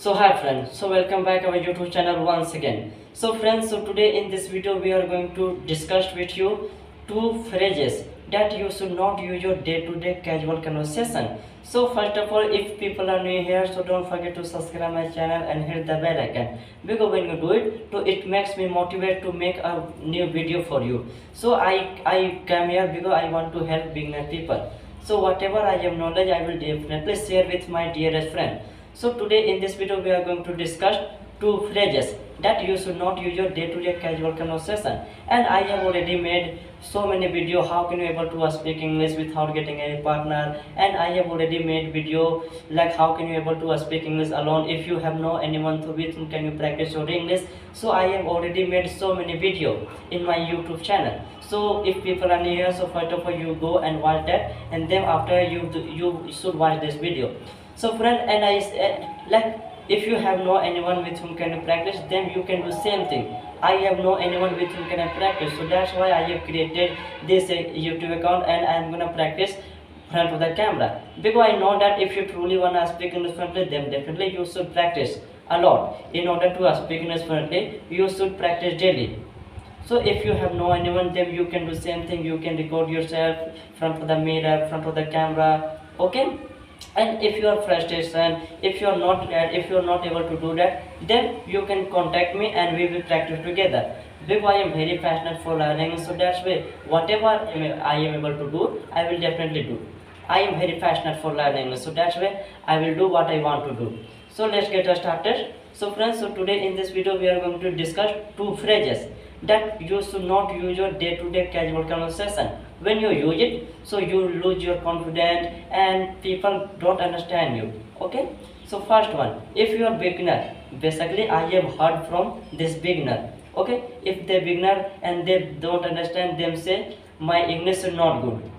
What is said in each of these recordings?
So hi friends, so welcome back our YouTube channel once again. So friends, so today in this video we are going to discuss with you two phrases that you should not use your day-to-day casual conversation. So first of all, if people are new here, so don't forget to subscribe my channel and hit the bell icon, because when you do it, so it makes me motivate to make a new video for you. So I came here because I want to help beginner people. So whatever I have knowledge, I will definitely share with my dearest friend. So today in this video we are going to discuss two phrases that you should not use your day-to-day casual conversation. And I have already made so many video how can you able to speak English without getting any partner, and I have already made video like how can you able to speak English alone if you have no anyone to with whom can you practice your English. So I have already made so many video in my YouTube channel. So if people are new here, so first of all you go and watch that, and then after you should watch this video. So friend, and I said like if you have no anyone with whom can you practice, then you can do same thing. I have no anyone with whom can I practice, so that's why I have created this YouTube account, and I am gonna practice front of the camera, because I know that if you truly wanna speak English fluently, then definitely you should practice a lot. In order to speak English fluently, you should practice daily. So if you have no anyone, then you can do same thing. You can record yourself front of the mirror, front of the camera, okay? And if you are frustrated, if you are not able to do that, then you can contact me and we will practice together, because I am very passionate for learning. So that's why whatever I am able to do, I will definitely do. I am very passionate for learning, so that's why I will do what I want to do. So let's get started. So friends, so today in this video we are going to discuss two phrases that you should not use your day-to-day casual conversation. When you use it, so you lose your confidence and people don't understand you, okay? So first one, if you are beginner, basically I have heard from this beginner, okay? If they beginner and they don't understand, them say my English is not good.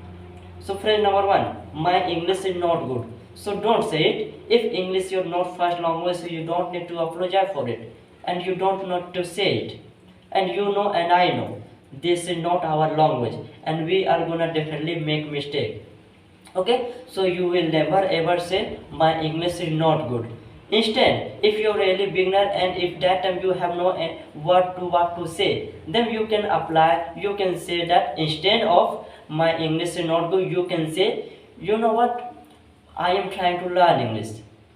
So phrase number one, my English is not good. So don't say it. If English is your not first language, so you don't need to apologize for it, and you don't need to say it. And you know and I know this is not our language, and we are gonna definitely make mistake. Okay, so you will never ever say my English is not good. Instead, if you're really beginner and if that time you have no what to say, then you can apply. You can say that instead of my English is not good, you can say, you know what, I am trying to learn English.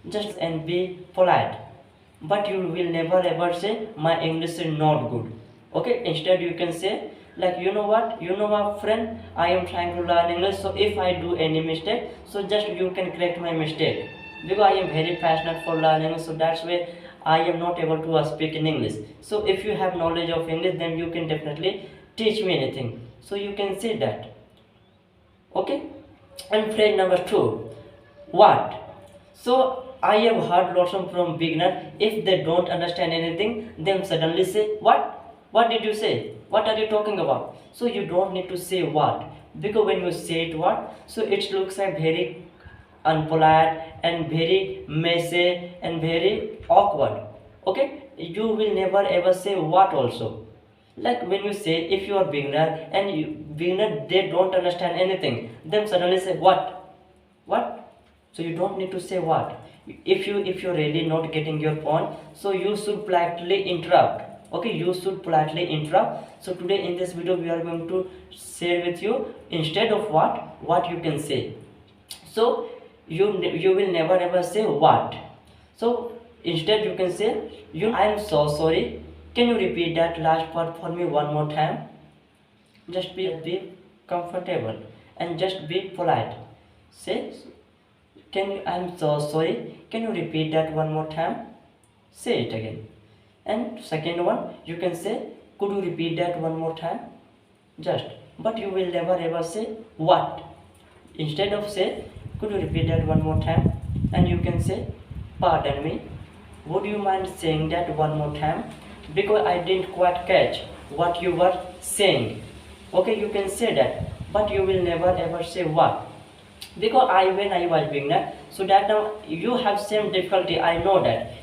Just and be polite. But you will never ever say my English is not good. Okay, instead you can say like, you know what friend, I am trying to learn English, so if I do any mistake, so just you can correct my mistake, because I am very passionate for learning, so that's why I am not able to speak in English. So if you have knowledge of English, then you can definitely teach me anything, so you can say that, okay? And phrase number two, what? So I have heard lots of from beginner, if they don't understand anything, then suddenly say what? What did you say? What are you talking about? So you don't need to say what, because when you say it what, so it looks like very unpolite and very messy and very awkward. Okay, you will never ever say what also. Like when you say, if you are beginner and beginner they don't understand anything, then suddenly say what? So you don't need to say what. If you're really not getting your point, so you should politely interrupt. Okay, you should politely interrupt. So today in this video we are going to share with you, instead of what you can say. So you will never ever say what. So instead you can say, I am so sorry, can you repeat that last part for me one more time? Just be comfortable and just be polite. Say, I'm so sorry, can you repeat that one more time? Say it again. And second one, you can say, could you repeat that one more time? Just, but you will never ever say what. Instead of say, could you repeat that one more time? And you can say, pardon me, would you mind saying that one more time? Because I didn't quite catch what you were saying. Okay, you can say that, but you will never ever say what. Because when I was beginner, so that now you have same difficulty, I know that.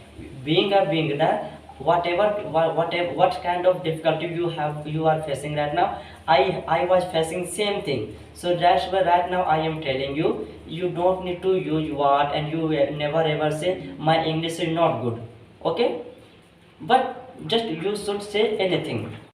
Being a beginner, whatever what kind of difficulty you are facing right now. I was facing same thing. So that's why right now I am telling you, you don't need to use what, and you never ever say my English is not good. Okay, but just you should say anything.